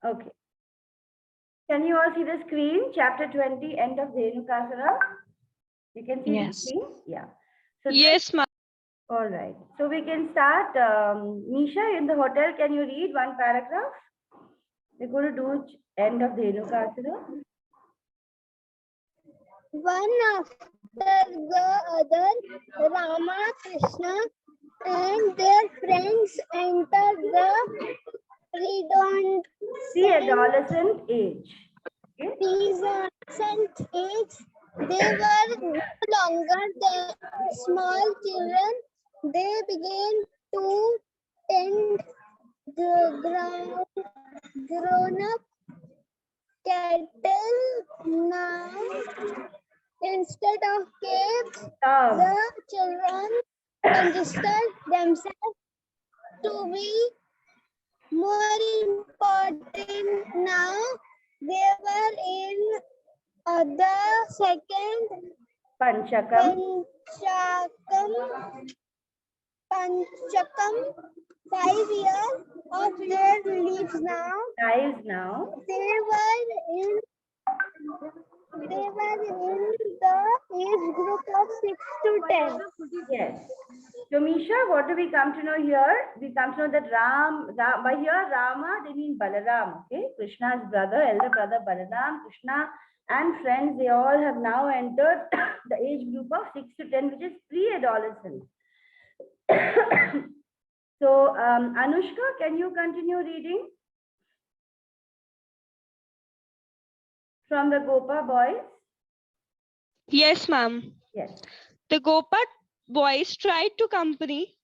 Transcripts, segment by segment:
Okay. Can you all see the screen? Chapter 20, end of Dhenukasura. You can see the Yes. screen? Yeah. So Yes, ma'am. all right. So we can start. Nisha, in the hotel, can you read one paragraph? We're going to do end of Dhenukasura. One after the other, Rama, Krishna, and their friends entered the Pre-adolescent age. Okay. peasant age. They were no longer the small children. They began to tend the grown-up cattle now. Instead of caves, the children considered themselves to be more important now. They were in the second Panchakam. Panchakam 5 years of their lives now. Lives now. They were in the age group of 6 to 10. Yes. So Misha, what do we come to know here? We come to know that by here Rama, they mean Balaram, okay? Krishna's brother, elder brother Balaram, Krishna and friends, they all have now entered the age group of 6 to 10, which is pre-adolescent. So Anushka, can you continue reading from the Gopa boys? Yes, ma'am. Yes. The Gopa boys tried to be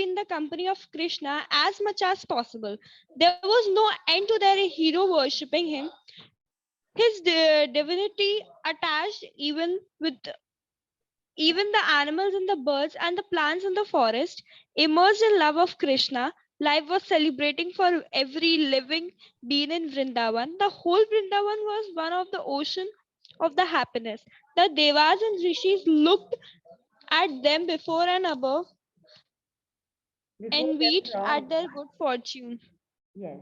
in the company of Krishna as much as possible. There was no end to their hero worshipping him. His divinity attached even the animals and the birds and the plants in the forest. Immersed in love of Krishna, life was celebrating for every living being in Vrindavan. The whole Vrindavan was one of the ocean of the happiness. The devas and rishis looked at them before and above, envied at their good fortune. Yes.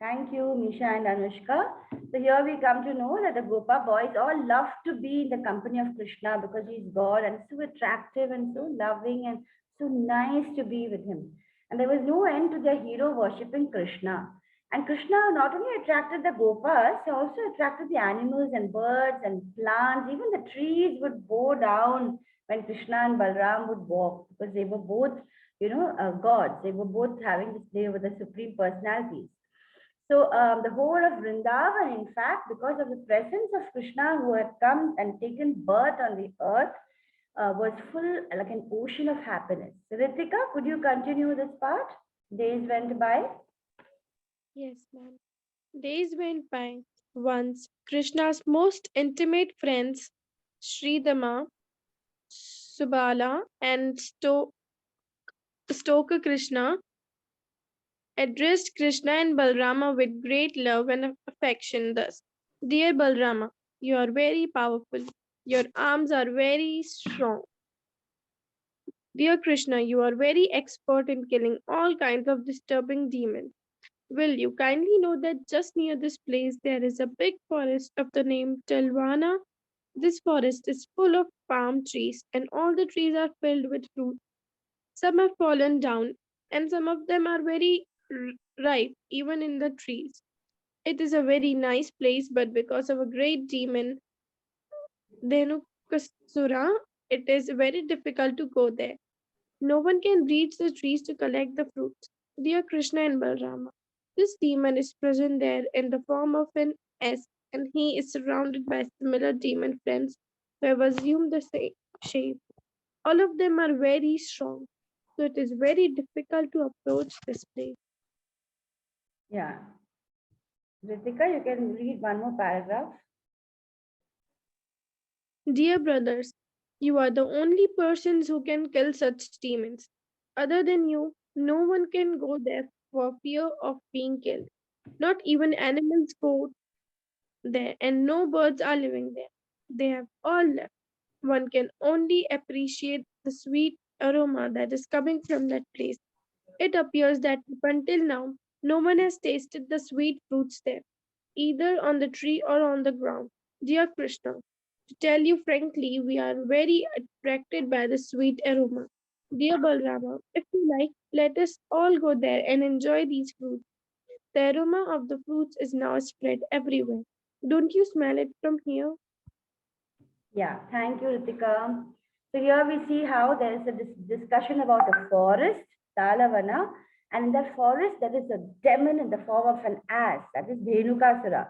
Thank you, Misha and Anushka. So here we come to know that the Gopa boys all love to be in the company of Krishna because he's God and so attractive and so loving and so nice to be with him. And there was no end to their hero worshipping Krishna. And Krishna not only attracted the Gopas, he also attracted the animals and birds and plants. Even the trees would bow down when Krishna and Balram would walk because they were both gods. They were both having this, they were the supreme personalities. So the whole of Vrindavan, in fact, because of the presence of Krishna who had come and taken birth on the earth, was full like an ocean of happiness. So Ritika, could you continue this part? Days went by. Yes, ma'am. Days went by. Once, Krishna's most intimate friends, Sridama, Subala, and Stoker Krishna, addressed Krishna and Balrama with great love and affection thus: Dear Balrama, you are very powerful. Your arms are very strong. Dear Krishna, you are very expert in killing all kinds of disturbing demons. Will you kindly know that just near this place there is a big forest of the name Tilvana? This forest is full of palm trees, and all the trees are filled with fruit. Some have fallen down, and some of them are very ripe, even in the trees. It is a very nice place, but because of a great demon, Dhenukasura, it is very difficult to go there. No one can reach the trees to collect the fruits. Dear Krishna and Balrama, this demon is present there in the form of an S, and he is surrounded by similar demon friends who have assumed the same shape. All of them are very strong, so it is very difficult to approach this place. Yeah. Ritika, you can read one more paragraph. Dear brothers, you are the only persons who can kill such demons. Other than you, no one can go there for fear of being killed. Not even animals go there, and no birds are living there. They have all left. One can only appreciate the sweet aroma that is coming from that place. It appears that up until now, no one has tasted the sweet fruits there, either on the tree or on the ground. Dear Krishna, to tell you frankly, we are very attracted by the sweet aroma. Dear Balrama, if you like, let us all go there and enjoy these fruits. The aroma of the fruits is now spread everywhere. Don't you smell it from here? Yeah, thank you, Ritika. So here we see how there is a discussion about a forest, Talavana, and in that forest there is a demon in the form of an ass, that is Dhenukasura.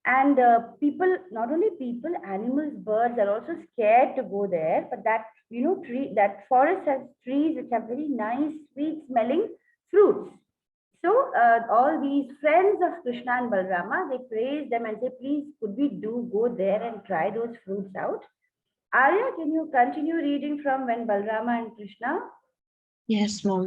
And people, not only people, animals, birds are also scared to go there. But that tree, that forest has trees which have very nice, sweet-smelling fruits. So all these friends of Krishna and Balrama, they praise them and say, please, could we do go there and try those fruits out? Arya, can you continue reading from when Balrama and Krishna? Yes, mom.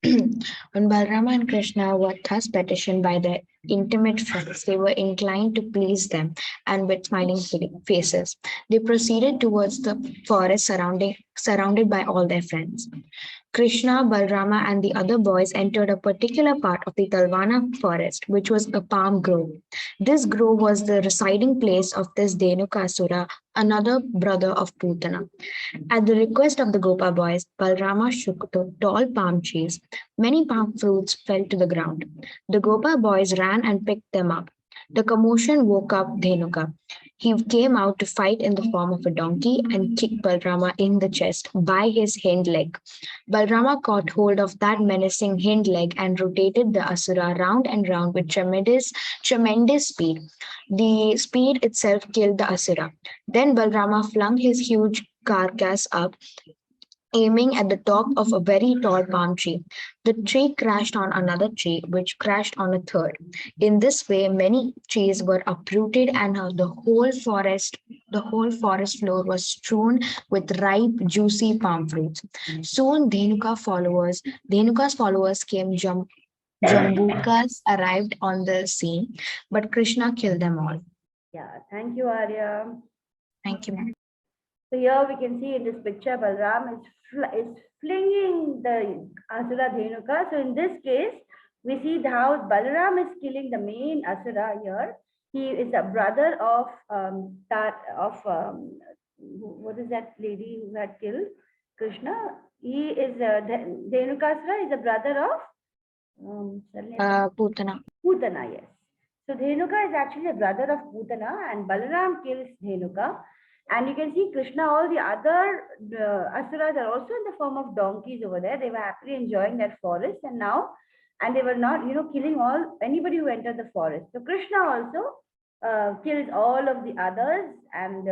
When Balrama and Krishna were thus petitioned by their intimate friends, they were inclined to please them, and with smiling faces, they proceeded towards the forest surrounded by all their friends. Krishna, Balrama, and the other boys entered a particular part of the Talvana forest, which was a palm grove. This grove was the residing place of this Dhenukasura, another brother of Putana. At the request of the Gopa boys, Balrama shook the tall palm trees. Many palm fruits fell to the ground. The Gopa boys ran and picked them up. The commotion woke up Dhenuka. He came out to fight in the form of a donkey and kicked Balrama in the chest by his hind leg. Balrama caught hold of that menacing hind leg and rotated the Asura round and round with tremendous speed. The speed itself killed the Asura. Then Balrama flung his huge carcass up, aiming at the top of a very tall palm tree. The tree crashed on another tree, which crashed on a third. In this way, many trees were uprooted, and the whole forest floor was strewn with ripe, juicy palm fruits. Soon, Dhenuka's followers came. Jambukas arrived on the scene, but Krishna killed them all. Yeah, thank you, Arya. Thank you, ma'am. So here we can see in this picture, Balram is flinging the Asura Dhenuka. So in this case, we see how Balaram is killing the main Asura here. He is a brother of what is that lady who had killed Krishna? He is Dhenukasura is a brother of Putana. Putana, yes. So Dhenuka is actually a brother of Putana, and Balaram kills Dhenuka. And you can see Krishna, all the other asuras are also in the form of donkeys over there. They were happily enjoying that forest, and they were not, killing anybody who entered the forest. So Krishna also kills all of the others, and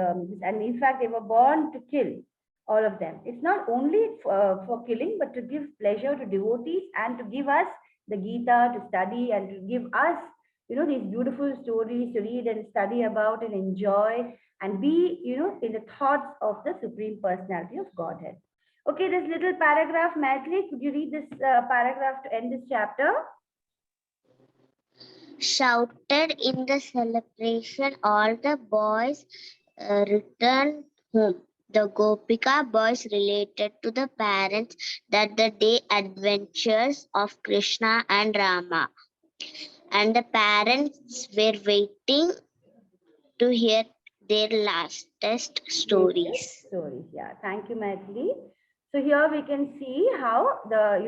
in fact they were born to kill all of them. It's not only for killing, but to give pleasure to devotees and to give us the Gita to study and to give us, these beautiful stories to read and study about and enjoy and be, in the thoughts of the Supreme Personality of Godhead. Okay, this little paragraph, Maitli, could you read this paragraph to end this chapter? Shouted in the celebration, all the boys returned home. The Gopika boys related to the parents that the day adventures of Krishna and Rama, and the parents were waiting to hear their latest stories. Stories, yeah. Thank you, Maitli. So here we can see how there's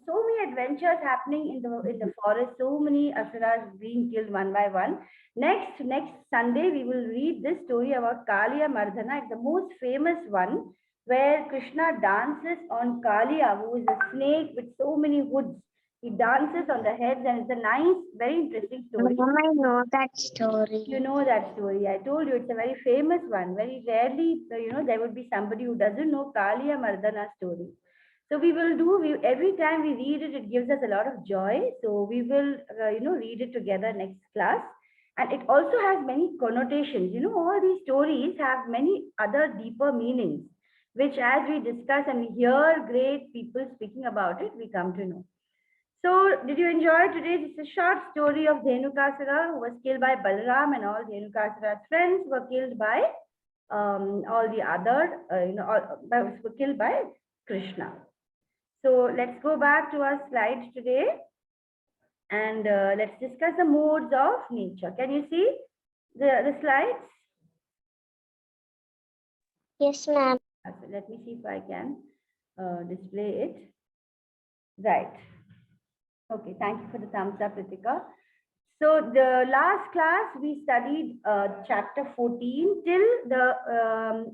so many adventures happening in the forest, so many asuras being killed one by one. Next Sunday we will read this story about Kaliya Mardana. It's the most famous one where Krishna dances on Kaliya, who is a snake with so many hoods. He dances on the heads, and it's a nice, very interesting story. Mom, I know that story. You know that story. I told you it's a very famous one. Very rarely, there would be somebody who doesn't know Kaliya Mardana story. So every time we read it, it gives us a lot of joy. So we will, read it together next class. And it also has many connotations. All these stories have many other deeper meanings, which as we discuss and we hear great people speaking about it, we come to know. So, did you enjoy today? This is a short story of Dhenukasura, who was killed by Balaram, and all Dhenukasura's friends were killed by all the other, were killed by Krishna. So let's go back to our slides today and let's discuss the modes of nature. Can you see the slides? Yes, ma'am. So let me see if I can display it. Right. Okay, thank you for the thumbs up, Ritika. So the last class we studied chapter 14 till the,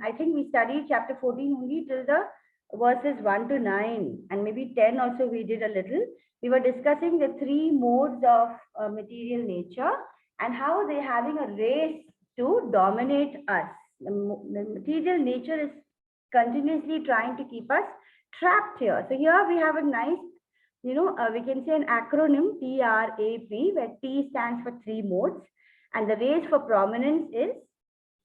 I think we studied chapter 14 only till the verses 1 to 9 and maybe 10 also we did a little. We were discussing the three modes of material nature and how they're having a race to dominate us. The material nature is continuously trying to keep us trapped here. So here we have a nice, we can say an acronym TRAP, where T stands for three modes. And the race for prominence is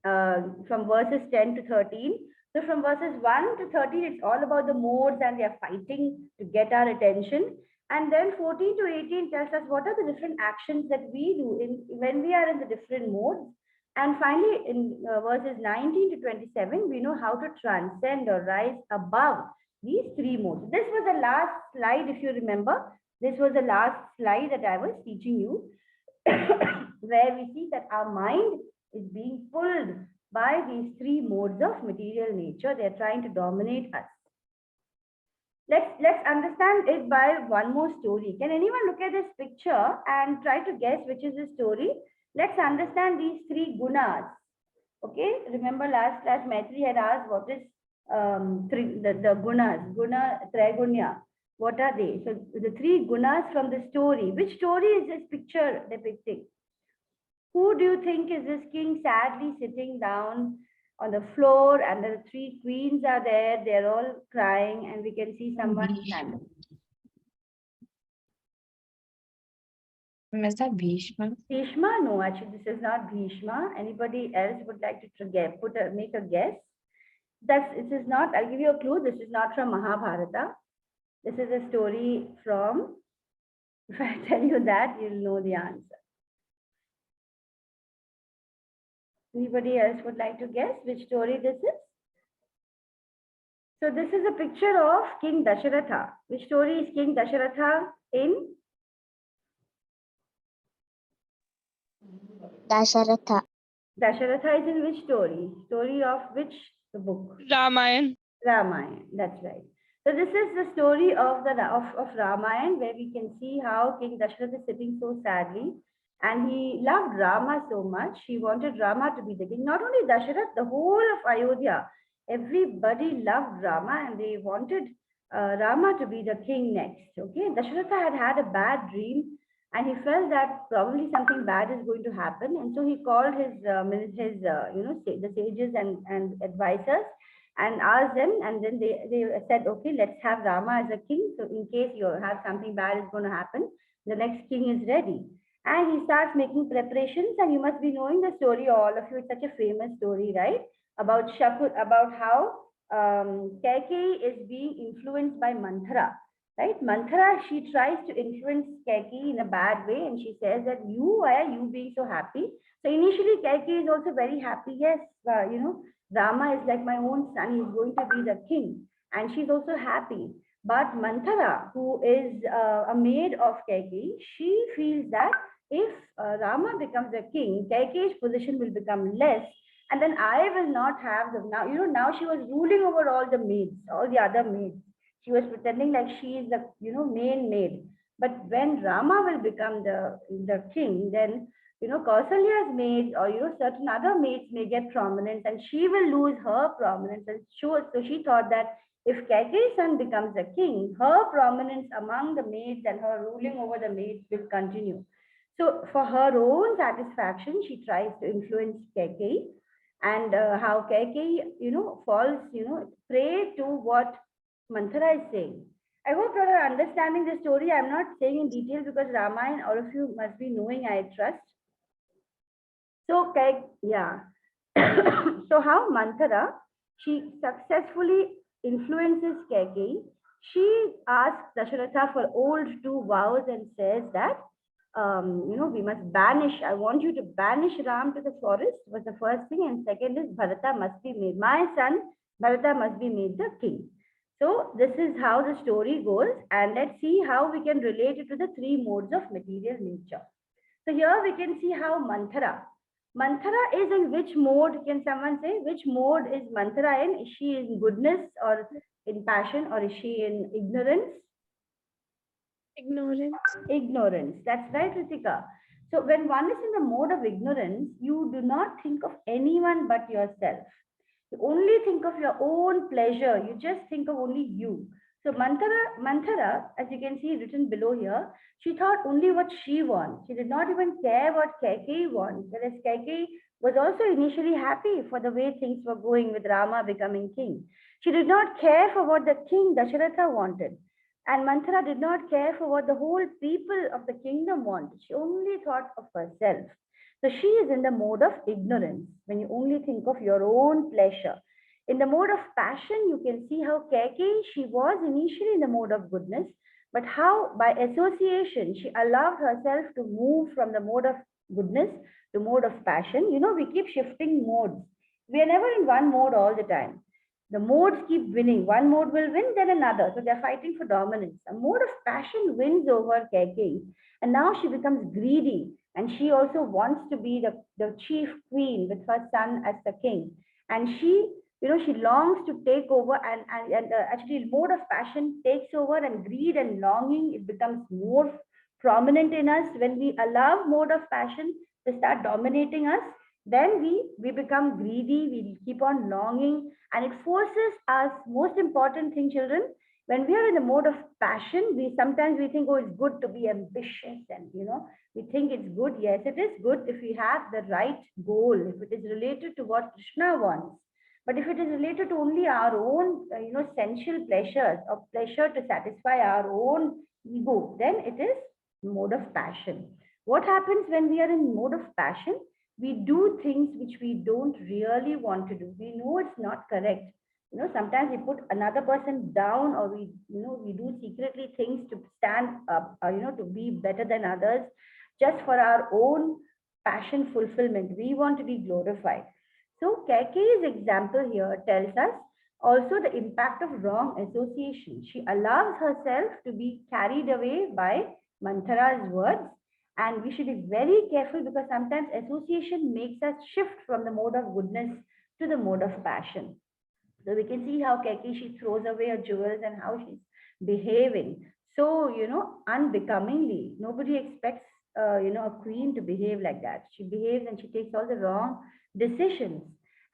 from verses 10 to 13. So from verses 1 to 13, it's all about the modes and they are fighting to get our attention. And then 14 to 18 tells us what are the different actions that we do when we are in the different modes. And finally, in verses 19 to 27, we know how to transcend or rise above these three modes. This was the last slide, if you remember. This was the last slide that I was teaching you, where we see that our mind is being pulled by these three modes of material nature. They're trying to dominate us. Let's understand it by one more story. Can anyone look at this picture and try to guess which is the story? Let's understand these three gunas. Okay, remember last class Maitri had asked what is the gunas, guna, traigunya. What are they? So the three gunas from the story. Which story is this picture depicting? Who do you think is this king sadly sitting down on the floor and the three queens are there, they're all crying and we can see someone standing. Is that Bhishma? Bhishma? No, actually this is not Bhishma. Anybody else would like to make a guess? This is not, I'll give you a clue, this is not from Mahabharata. This is a story from, if I tell you that, you'll know the answer. Anybody else would like to guess which story this is? So this is a picture of King Dasharatha. Which story is King Dasharatha in? Dasharatha. Dasharatha is in which story? Story of which book? Ramayana. Ramayana, that's right. So this is the story of Ramayana, where we can see how King Dasharatha is sitting so sadly. And he loved Rama so much. He wanted Rama to be the king. Not only Dasharatha, the whole of Ayodhya, everybody loved Rama and they wanted Rama to be the king next. Okay, Dasharatha had a bad dream and he felt that probably something bad is going to happen. And so he called the sages and advisors and asked them, and then they said, okay, let's have Rama as a king. So in case you have something bad is going to happen, the next king is ready. And he starts making preparations, and you must be knowing the story, all of you. It's such a famous story, right? About how Kaikeyi is being influenced by Manthara, right? Manthara, she tries to influence Kaikeyi in a bad way, and she says that why are you being so happy? So initially, Kaikeyi is also very happy. Yes, Rama is like my own son. He's going to be the king, and she's also happy. But Manthara, who is a maid of Kaikeyi, she feels that if Rama becomes a king, Kaikeyi's position will become less, and then I will not have now she was ruling over all the maids, all the other maids. She was pretending like she is the main maid. But when Rama will become the king, then Kausalya's maids or certain other maids may get prominence, and she will lose her prominence. And so she thought that if Kaikeyi's son becomes a king, her prominence among the maids and her ruling over the maids will continue. So for her own satisfaction, she tries to influence Kaikeyi, and how Kaikeyi, falls, prey to what Manthara is saying. I hope you are understanding the story. I'm not saying in detail because Ramayana, all of you must be knowing, I trust. So, so how Manthara, she successfully influences Kaikeyi. She asks Dasharatha for old two vows and says that we must banish. I want you to banish Ram to the forest, was the first thing. And second is Bharata must be made. My son, Bharata must be made the king. So this is how the story goes, and let's see how we can relate it to the three modes of material nature. So here we can see how Manthara. Manthara is in which mode? Can someone say which mode is Manthara in? Is she in goodness or in passion, or is she in ignorance? Ignorance. Ignorance. That's right, Ritika. So when one is in the mode of ignorance, you do not think of anyone but yourself. You only think of your own pleasure. You just think of only you. So Manthara, as you can see written below here, she thought only what she wants. She did not even care what Kaikeyi wants. Whereas Kaikeyi was also initially happy for the way things were going with Rama becoming king. She did not care for what the king Dasharatha wanted. And Manthara did not care for what the whole people of the kingdom wanted. She only thought of herself. So she is in the mode of ignorance when you only think of your own pleasure. In the mode of passion, you can see how Kaikeyi, she was initially in the mode of goodness, but how by association she allowed herself to move from the mode of goodness to mode of passion. You know, we keep shifting modes. We are never in one mode all the time. The modes keep winning. One mode will win, then another. So they're fighting for dominance. A mode of passion wins over Kaikeyi, and now she becomes greedy, and she also wants to be the chief queen with her son as the king. And she, you know, she longs to take over, and actually mode of passion takes over, and greed and longing, it becomes more prominent in us when we allow mode of passion to start dominating us. Then we become greedy, we keep on longing, and it forces us. Most important thing, children, when we are in the mode of passion, we sometimes we think, oh, it's good to be ambitious, and you know, we think it's good. Yes, it is good if we have the right goal, if it is related to what Krishna wants. But if it is related to only our own, sensual pleasures, or pleasure to satisfy our own ego, then it is mode of passion. What happens when we are in mode of passion? We do things which we don't really want to do. We know it's not correct. You know, sometimes we put another person down, or we do secretly things to stand up, to be better than others, just for our own passion fulfillment. We want to be glorified. So Kaikeyi's example here tells us also the impact of wrong association. She allows herself to be carried away by Manthara's words, and we should be very careful, because sometimes association makes us shift from the mode of goodness to the mode of passion. So we can see how Kaikeyi, she throws away her jewels, and how she's behaving so, unbecomingly. Nobody expects, a queen to behave like that. She behaves and she takes all the wrong decisions.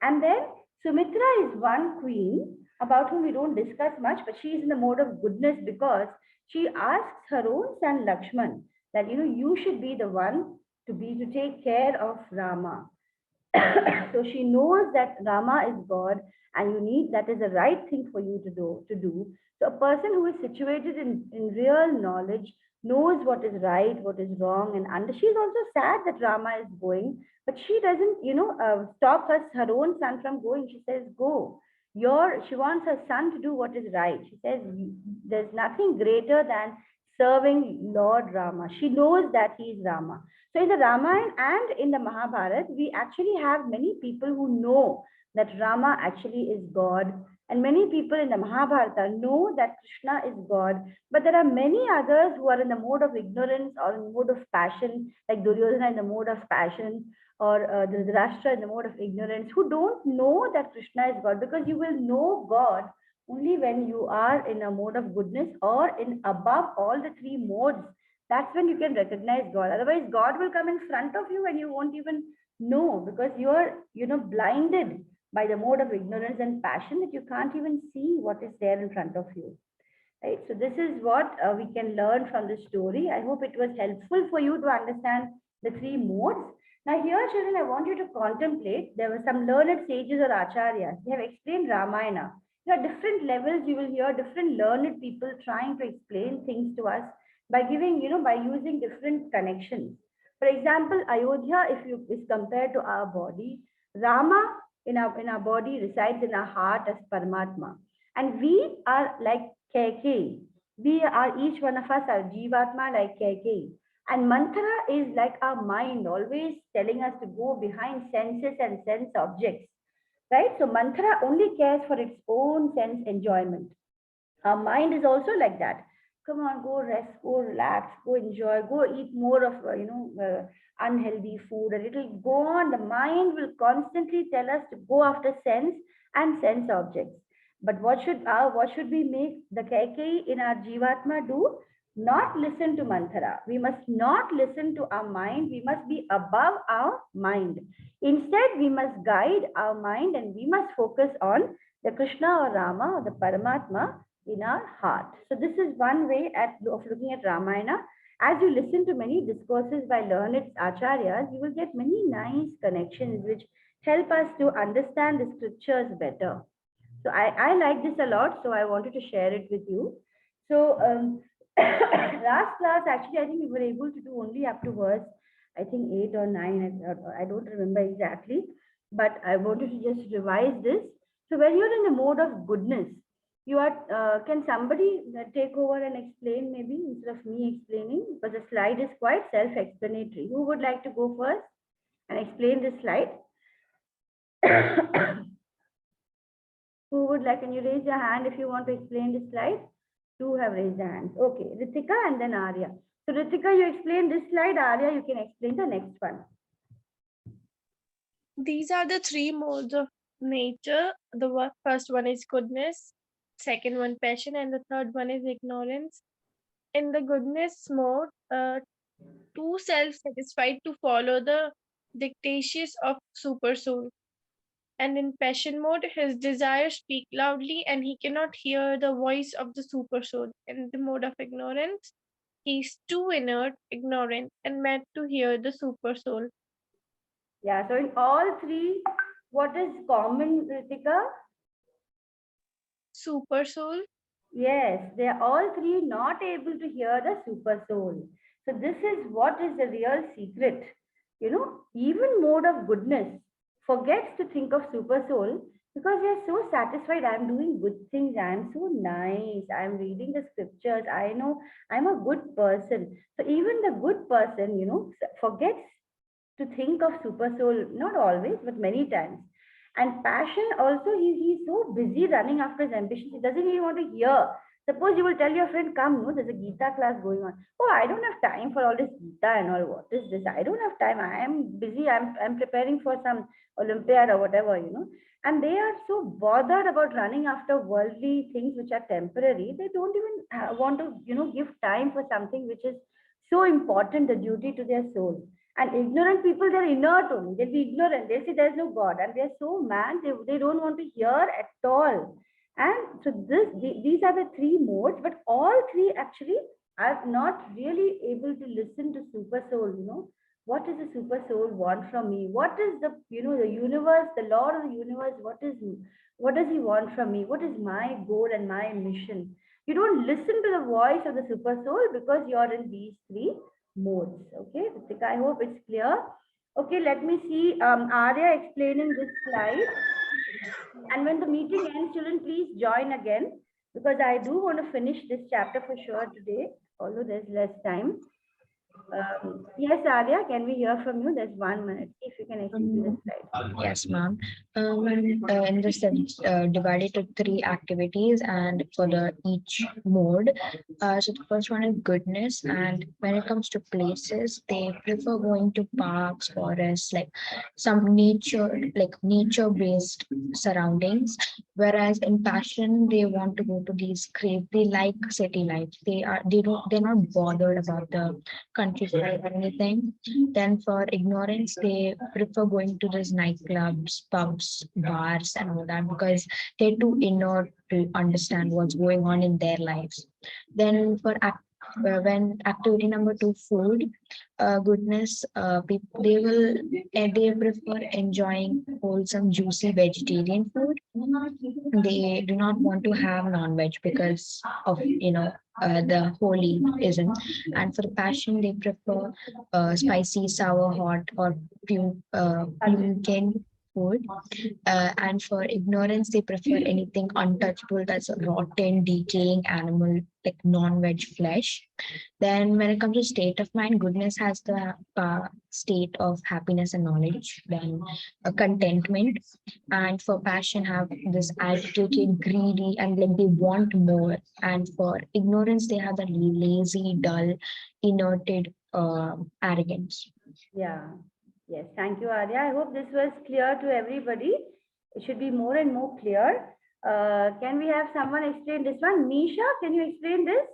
And then Sumitra is one queen about whom we don't discuss much, but she is in the mode of goodness, because she asks her own son Lakshman that, you should be the one to take care of Rama. So she knows that Rama is God, and that is the right thing for you to do. So a person who is situated in real knowledge knows what is right, what is wrong, and she's also sad that Rama is going, but she doesn't, stop her own son from going. She says, go. She wants her son to do what is right. She says, there's nothing greater than serving Lord Rama. She knows that he is Rama. So in the Ramayana and in the Mahabharata, we actually have many people who know that Rama actually is God. And many people in the Mahabharata know that Krishna is God. But there are many others who are in the mode of ignorance or in the mode of passion, like Duryodhana in the mode of passion, or Dhritarashtra in the mode of ignorance, who don't know that Krishna is God. Because you will know God only when you are in a mode of goodness, or in above all the three modes. That's when you can recognize God. Otherwise, God will come in front of you and you won't even know, because you're, blinded by the mode of ignorance and passion, that you can't even see what is there in front of you. Right? So this is what we can learn from this story. I hope it was helpful for you to understand the three modes. Now here, children, I want you to contemplate. There were some learned sages or acharyas. They have explained Ramayana. There are different levels. You will hear different learned people trying to explain things to us by giving, by using different connections. For example, Ayodhya, is compared to our body, Rama in our body resides in our heart as Paramatma. And we are like Kaikeyi. We are, each one of us are Jivatma like Kaikeyi. And Manthara is like our mind, always telling us to go behind senses and sense objects. Right? So Manthara only cares for its own sense enjoyment. Our mind is also like that. Come on, go rest, go relax, go enjoy, go eat more of unhealthy food. A little go on. The mind will constantly tell us to go after sense and sense objects. But what should we make the Kaikei in our Jivatma do? Not listen to Manthara. We must not listen to our mind. We must be above our mind. Instead, we must guide our mind and we must focus on the Krishna or Rama or the Paramatma in our heart. So this is one way of looking at Ramayana. As you listen to many discourses by learned acharyas, you will get many nice connections which help us to understand the scriptures better. So I like this a lot, so I wanted to share it with you. So last class, actually, I think we were able to do only up to verse, I think 8 or 9. I don't remember exactly, but I wanted to just revise this. So when you're in the mode of goodness, you are. Can somebody take over and explain maybe instead of me explaining? Because the slide is quite self-explanatory. Who would like to go first and explain this slide? Who would like? Can you raise your hand if you want to explain this slide? Two have raised their hands. Okay, Ritika and then Arya. So Ritika, you explain this slide. Arya, you can explain the next one. These are the three modes of nature. The first one is goodness, second one passion, and the third one is ignorance. In the goodness mode, too self-satisfied to follow the dictations of super soul. And in passion mode, his desires speak loudly and he cannot hear the voice of the super soul. In the mode of ignorance, he is too inert, ignorant, and meant to hear the super soul. Yeah, so in all three, what is common, Ritika? Super soul. Yes, they are all three not able to hear the super soul. So this is what is the real secret. Even mode of goodness forgets to think of super soul because they are so satisfied. I'm doing good things. I'm so nice. I'm reading the scriptures. I know I'm a good person. So even the good person, forgets to think of super soul, not always, but many times. And passion also, he's so busy running after his ambitions, he doesn't even want to hear. Suppose you will tell your friend, come, no, there's a Gita class going on. Oh, I don't have time for all this Gita and all. What is this? I don't have time. I am busy. I'm preparing for some Olympiad or whatever. And they are so bothered about running after worldly things which are temporary. They don't even want to, give time for something which is so important, the duty to their soul. And ignorant people, they're inert only. They'll be ignorant. They'll say there's no God. And they're so mad, they don't want to hear at all. And so these are the three modes, but all three actually are not really able to listen to super soul. What does the super soul want from me? What is the universe, the Lord of the universe, what does he want from me? What is my goal and my mission? You don't listen to the voice of the super soul because you're in these three modes. Okay, Ritika, I hope it's clear. Okay, let me see Arya explaining this slide. And when the meeting ends, children, please join again because I do want to finish this chapter for sure today, although there's less time. Yes, Arya, can we hear from you? There's 1 minute. If you can explain this slide. Yes, ma'am. In this divided to three activities, and for the each mode. So the first one is goodness, and when it comes to places, they prefer going to parks, forests, like some nature, like nature-based surroundings. Whereas in passion, they want to go to these crave. They like city life. They're not bothered about the countryside or anything. Then for ignorance, they prefer going to these nightclubs, pubs, bars, and all that because they're too inert to understand what's going on in their lives. Then when activity number two, food, goodness, they prefer enjoying wholesome, juicy vegetarian food. They do not want to have non-veg because of the holyism. And for the passion, they prefer spicy, sour, hot, or pungent food. And for ignorance, they prefer anything untouchable, that's a rotten, decaying animal, like non-veg flesh. Then when it comes to state of mind, goodness has the state of happiness and knowledge. Then contentment, and for passion have this attitude, greedy, and like they want more. And for ignorance, they have that lazy, dull, inerted arrogance. Yeah. Yes. Thank you, Arya. I hope this was clear to everybody. It should be more and more clear. Can we have someone explain this one? Nisha, can you explain this?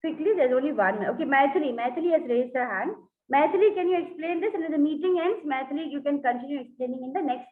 Quickly, there's only one. Okay, Maithili. Maithili has raised her hand. Maithili, can you explain this? And when the meeting ends, Maithili, you can continue explaining in the next